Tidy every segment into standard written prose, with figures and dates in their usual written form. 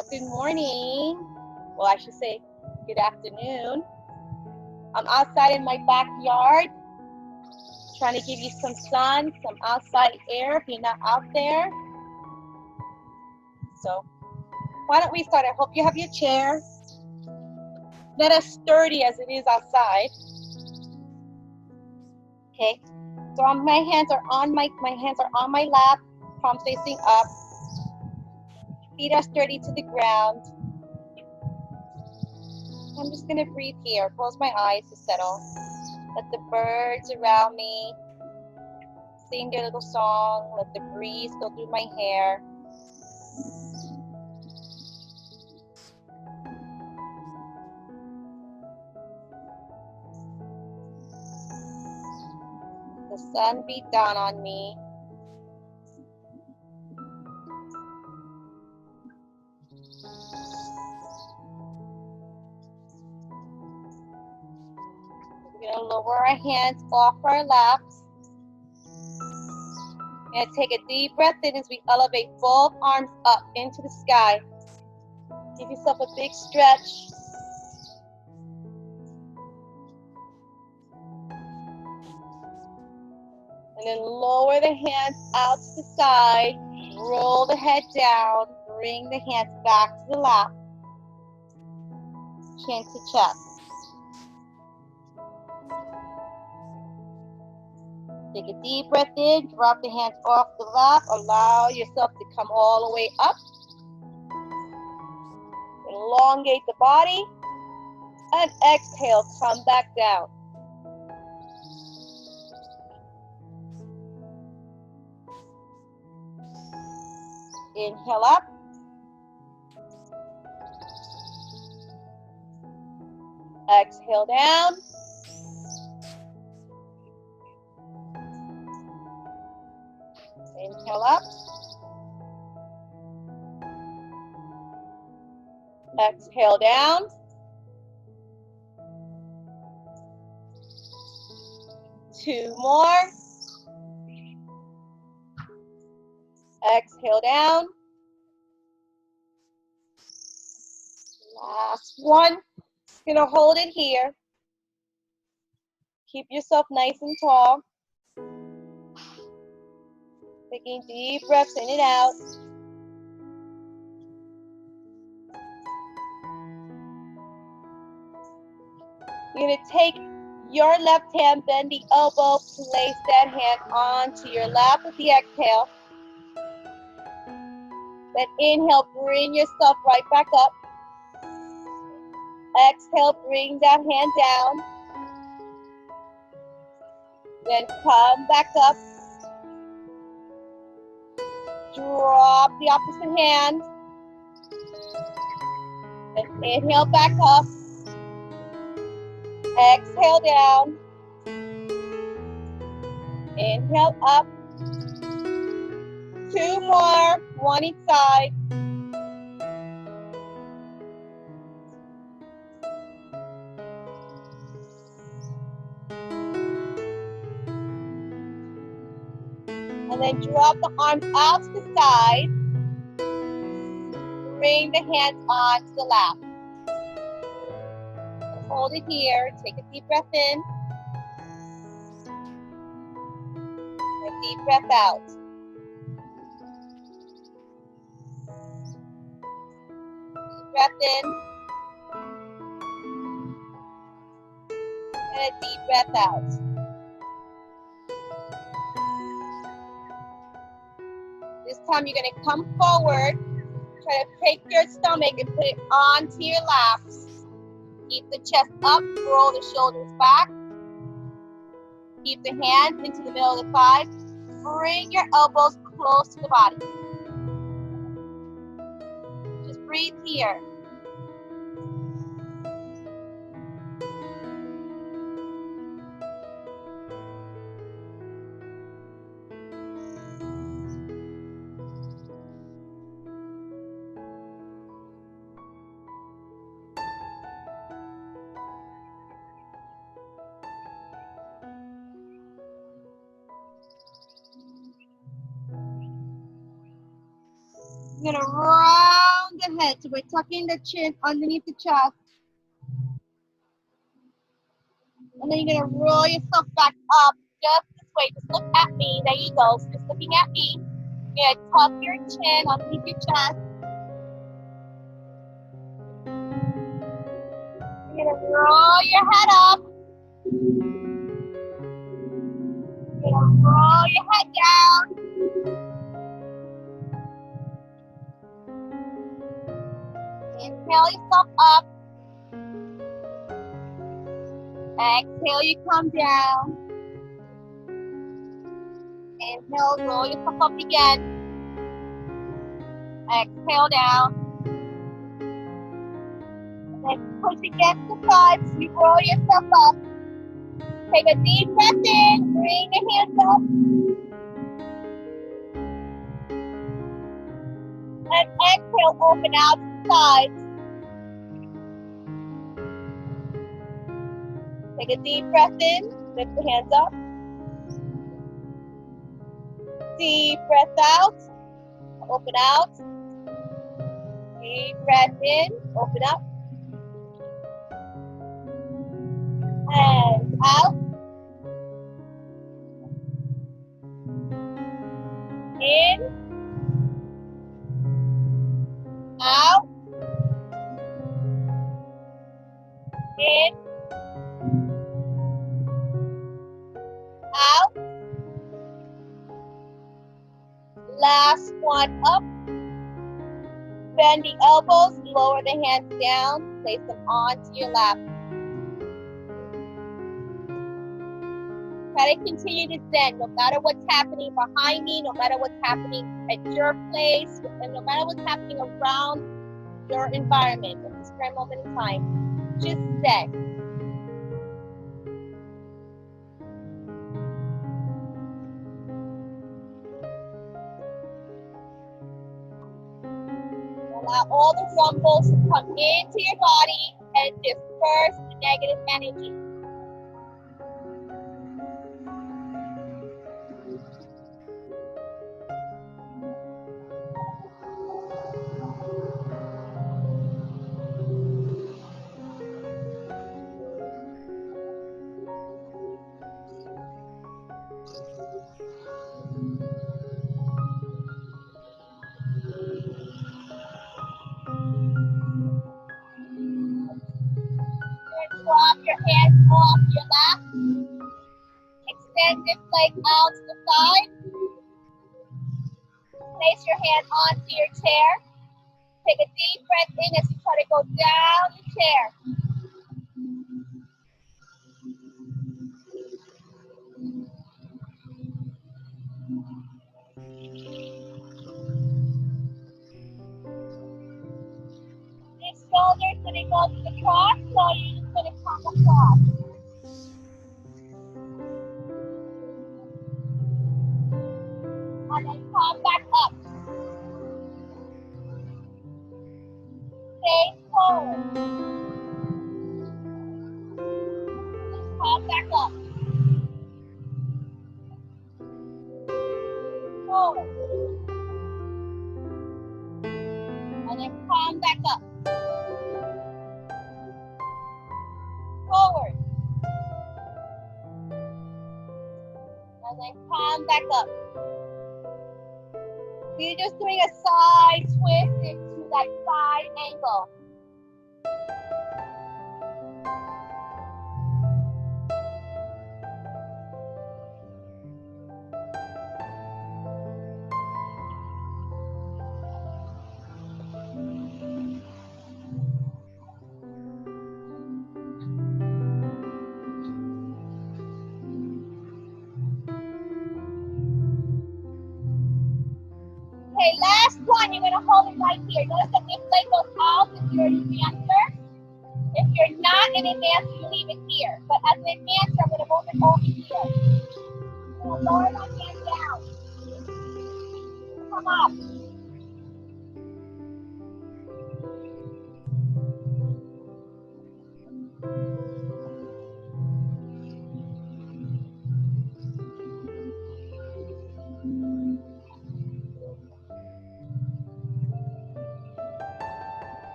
Well, good morning. Well, I should say good afternoon. I'm outside in my backyard trying to give you some sun, some outside air if you're not out there. So why don't we start? I hope you have your chair. Not as sturdy as it is outside. Okay. So my hands are on my lap, palms facing up. Feet are sturdy to the ground. I'm just gonna breathe here. Close my eyes to settle. Let the birds around me sing their little song. Let the breeze go through my hair. The sun beat down on me. We're gonna lower our hands off our laps. And take a deep breath in as we elevate both arms up into the sky. Give yourself a big stretch. And then lower the hands out to the side. Roll the head down. Bring the hands back to the lap. Chin to chest. Take a deep breath in. Drop the hands off the lap. Allow yourself to come all the way up. Elongate the body. And exhale, come back down. Inhale up. Exhale down. Inhale up. Exhale down. Two more. Exhale down. Last one. Gonna hold it here. Keep yourself nice and tall. Taking deep breaths in and out. You're gonna take your left hand, bend the elbow, place that hand onto your lap with the exhale. Then inhale, bring yourself right back up. Exhale, bring that hand down. Then come back up. Drop the opposite hand. Then inhale back up. Exhale down. Inhale up. Two more, one each side. And then drop the arms out to the side. Bring the hands onto the lap. Hold it here. Take a deep breath in. And deep breath out. Deep breath in. And a deep breath out. This time you're going to come forward. Try to take your stomach and put it onto your laps. Keep the chest up. Roll the shoulders back. Keep the hands into the middle of the thighs. Bring your elbows close to the body. Just breathe here. You're going to round the head. So we're tucking the chin underneath the chest. And then you're gonna roll yourself back up just this way. Just look at me. There you go. So just looking at me. You're gonna tuck your chin underneath your chest. You're gonna roll your head up. You're gonna roll your head down. Inhale yourself up. Exhale, you come down. Inhale, roll yourself up again. Exhale down. Then push against the sides. You roll yourself up. Take a deep breath in. Bring the hands up. And exhale, open out to the sides. Take a deep breath in. Lift the hands up. Deep breath out. Open out. Deep breath in. Open up. And out. In. Out. In. Out. Last one up. Bend the elbows, lower the hands down, place them onto your lap. Try to continue to zen no matter what's happening behind me, no matter what's happening at your place, and no matter what's happening around your environment at this current moment in time. Just zen. Allow all the rumbles to come into your body and disperse the negative energy. Drop your hands off your lap. Extend your leg out to the side. Place your hand onto your chair. Take a deep breath in as you try to go down the chair. Your shoulders going to go to the cross, so you're just going to come across. And then come back up. Stay forward. And come back up. Forward. And then come back up. Forward. And then come back up. So you're just doing a side twist into that side angle. Okay, last one, you're going to hold it right here. Notice that this leg goes out if you're an advancer. If you're not an advancer, you leave it here. But as an advancer, I'm going to move it over here. I'm going to lower my hand down. Come up.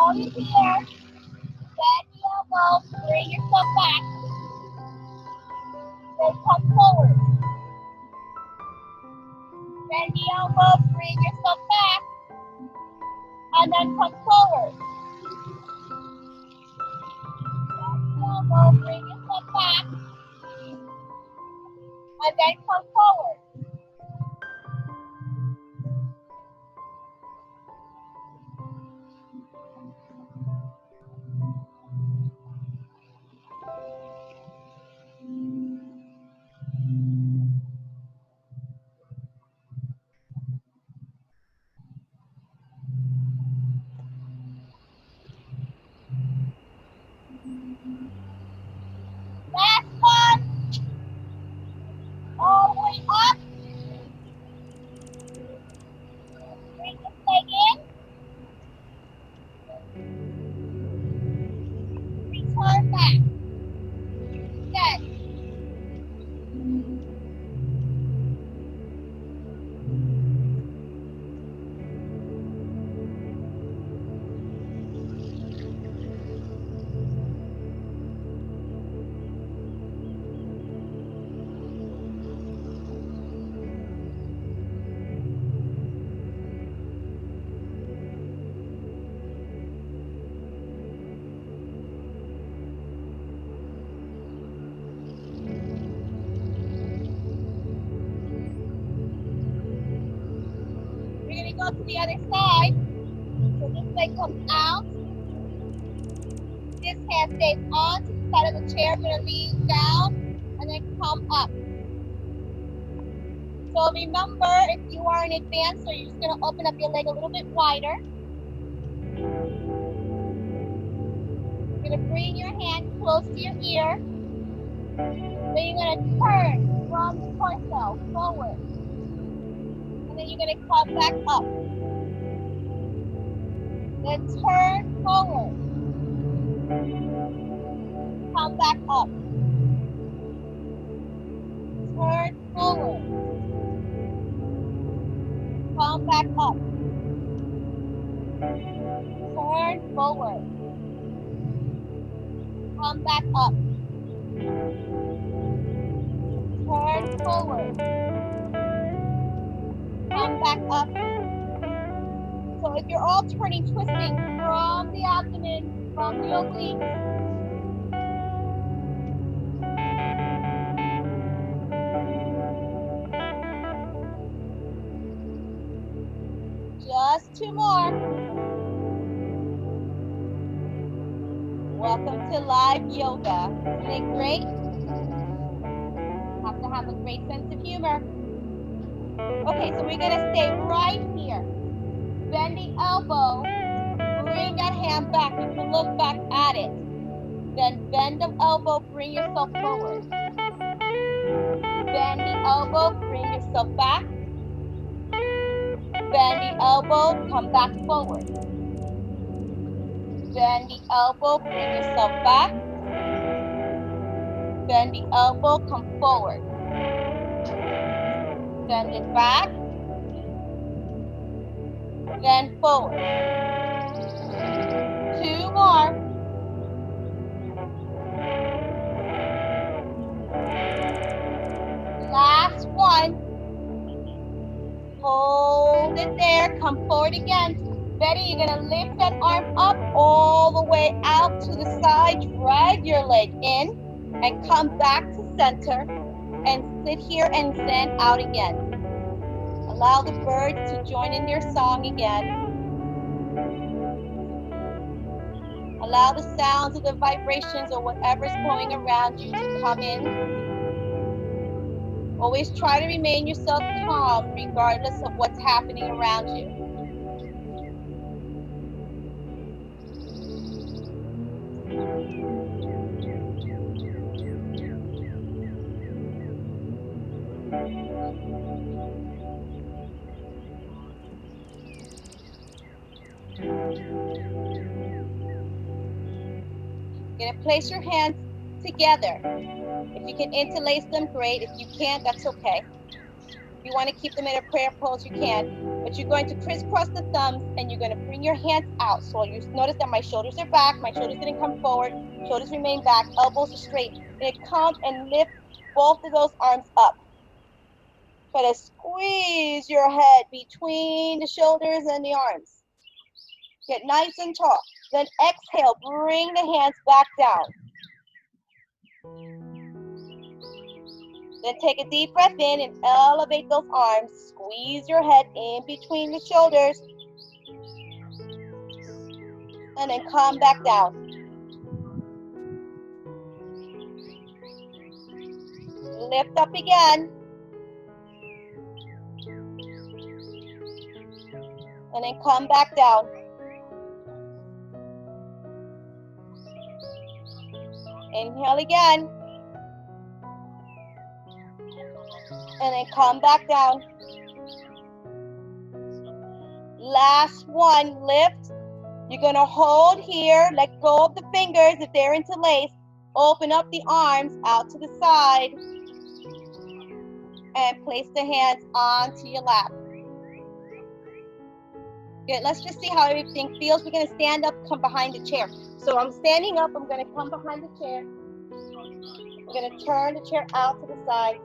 Hold it here. Bend the elbow. Bring yourself back. Then come forward. Bend the elbow. Bring yourself back. And then come forward. Bend the elbow. Bring yourself back. And then come forward. Last one. All the way up. Bring this leg in. Return back. Good. We're going to go to the other side. So this leg comes out. This hand stays on to the side of the chair. We're going to lean down and then come up. So remember, if you are an advancer, you're just going to open up your leg a little bit wider. You're going to bring your hand close to your ear. Then you're going to turn from the torso forward. And then you're going to come back up. Then turn forward. Come back up. Turn forward. Come back up. Turn forward. Come back up. Turn forward. Come back up. So if you're alternating, twisting from the abdomen, from the obliques, just 2 more. Welcome to live yoga. Isn't it great? Have to have a great sense of humor. Okay, so we're going to stay right here. Bend the elbow. Bring that hand back. You can look back at it. Then bend the elbow. Bring yourself forward. Bend the elbow. Bring yourself back. Bend the elbow. Come back forward. Bend the elbow. Bring yourself back. Bend the elbow. Come forward. Bend it back. Then forward. 2 more. Last one. Hold it there. Come forward again. Betty, you're going to lift that arm up all the way out to the side. Drag your leg in and come back to center and sit here and stand out again. Allow the birds to join in their song again. Allow the sounds of the vibrations or whatever's going around you to come in. Always try to remain yourself calm regardless of what's happening around you. You're going to place your hands together. If you can interlace them, great. If you can't, that's okay. If you want to keep them in a prayer pose, you can. But you're going to crisscross the thumbs and you're going to bring your hands out. So you notice that my shoulders are back, my shoulders didn't come forward, shoulders remain back, elbows are straight. You're going to come and lift both of those arms up. Try to squeeze your head between the shoulders and the arms. Get nice and tall. Then exhale, bring the hands back down. Then take a deep breath in and elevate those arms. Squeeze your head in between the shoulders. And then come back down. Lift up again. And then come back down. Inhale again. And then come back down. Last one, lift. You're going to hold here, let go of the fingers if they're interlaced. Open up the arms out to the side. And place the hands onto your lap. Good, let's just see how everything feels. We're going to stand up, come behind the chair. So I'm standing up, I'm going to come behind the chair. I'm going to turn the chair out to the side.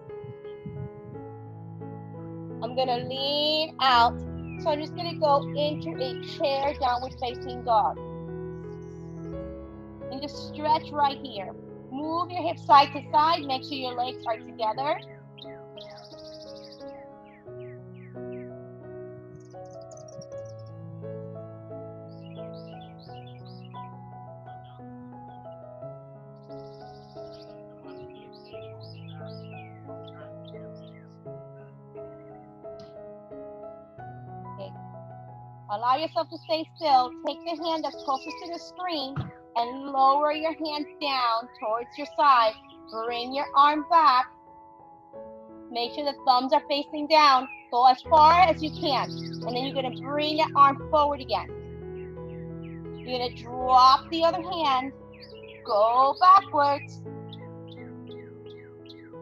I'm going to lean out. So I'm just going to go into a chair downward facing dog. And just stretch right here. Move your hips side to side. Make sure your legs are together. Okay. Allow yourself to stay still. Take the hand that's closest to the screen and lower your hands down towards your side. Bring your arm back. Make sure the thumbs are facing down. Go as far as you can. And then you're going to bring that arm forward again. You're going to drop the other hand. Go backwards.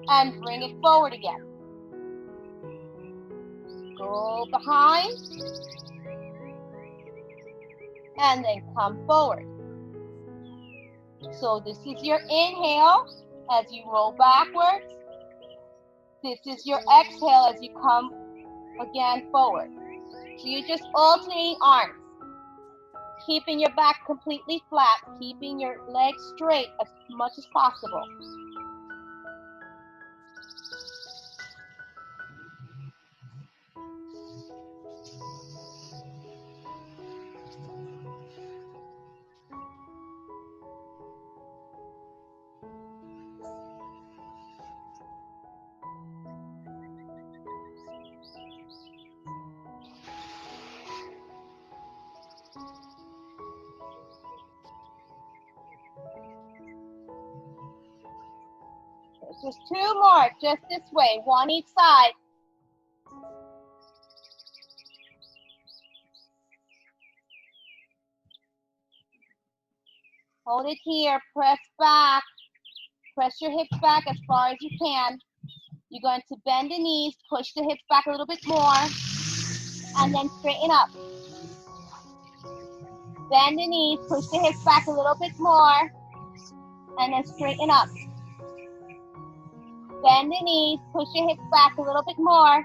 And bring it forward again. Go behind. And then come forward. So this is your inhale as you roll backwards. This is your exhale as you come again forward. So you're just alternating arms. Keeping your back completely flat. Keeping your legs straight as much as possible. Just two more, just this way, one each side. Hold it here, press back. Press your hips back as far as you can. You're going to bend the knees, push the hips back a little bit more, and then straighten up. Bend the knees, push the hips back a little bit more, and then straighten up. Bend the knees, push your hips back a little bit more,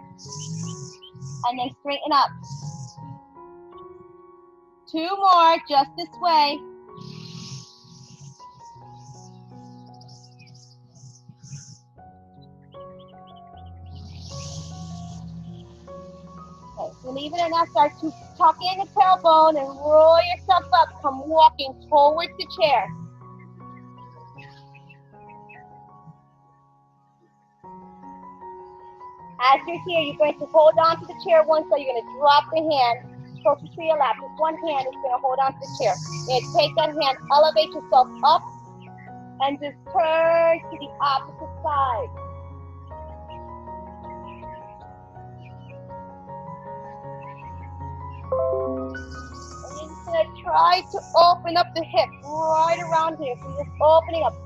and then straighten up. Two more, just this way. Okay, believe it or not, start to tuck in the tailbone and roll yourself up. Come walking towards the chair. As you're here, you're going to hold on to the chair once, so you're going to drop the hand closest to your lap. Just one hand is going to hold on to the chair. You're going to take that hand, elevate yourself up, and just turn to the opposite side. And you're just going to try to open up the hip right around here. So you're just opening up.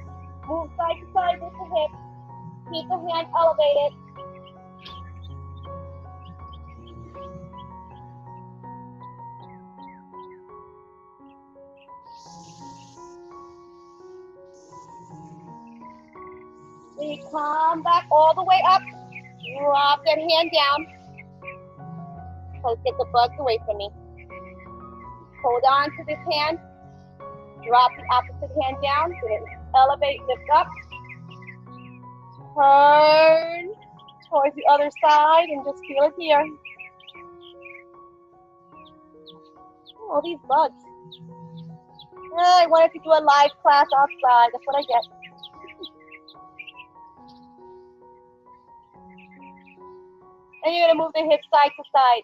Move side to side with the hip. Keep the hand elevated. Then you come back all the way up. Drop that hand down. So get the bugs away from me. Hold on to this hand. Drop the opposite hand down. Elevate, lift up. Turn towards the other side and just feel it here. Oh, these bugs. I wanted to do a live class outside. That's what I get. And you're going to move the hips side to side.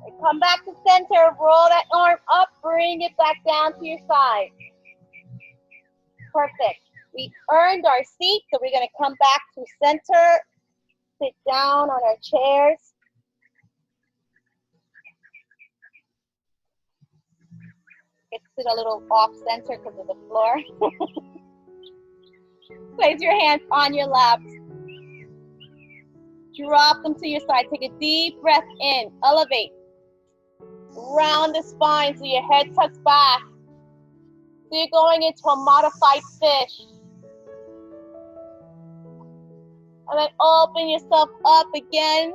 And come back to center. Roll that arm up. Bring it back down to your side. Perfect. We earned our seat, so we're going to come back to center. Sit down on our chairs. It sit a little off center because of the floor. Place your hands on your laps. Drop them to your side. Take a deep breath in. Elevate. Round the spine so your head tucks back. So you're going into a modified fish. And then open yourself up again.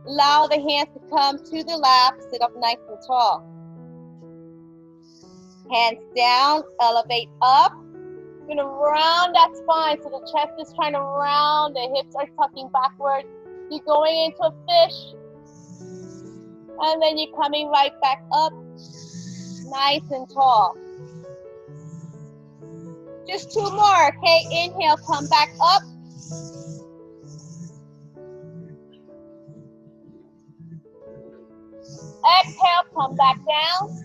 Allow the hands to come to the lap. Sit up nice and tall. Hands down. Elevate up. You're going to round that spine so the chest is trying to round. The hips are tucking backward. You're going into a fish. And then you're coming right back up. Nice and tall. Just two more, okay? Inhale, come back up. Exhale, come back down.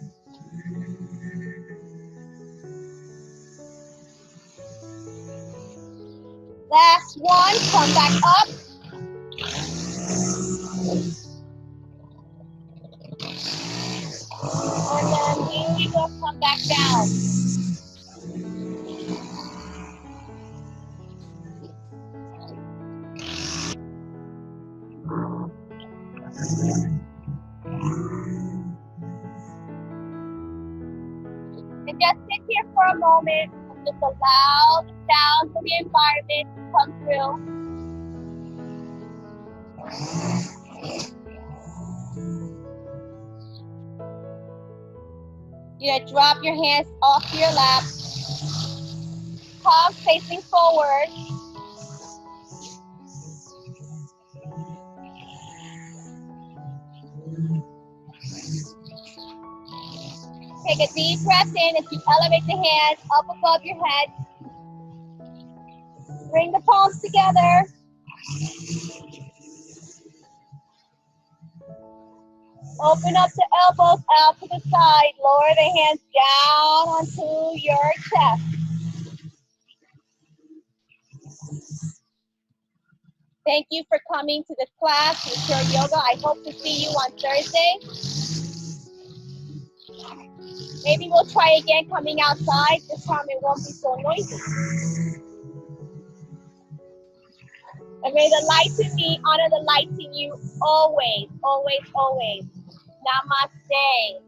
Last one, come back up. And then we will come back down. And just sit here for a moment and just allow the sounds of the environment to come through. You're gonna drop your hands off your lap. Palms facing forward. Take a deep breath in as you elevate the hands up above your head. Bring the palms together. Open up the elbows out to the side. Lower the hands down onto your chest. Thank you for coming to this class with Pure Yoga. I hope to see you on Thursday. Maybe we'll try again coming outside. This time it won't be so noisy. And may the light in me honor the light in you always, always, always. Namaste.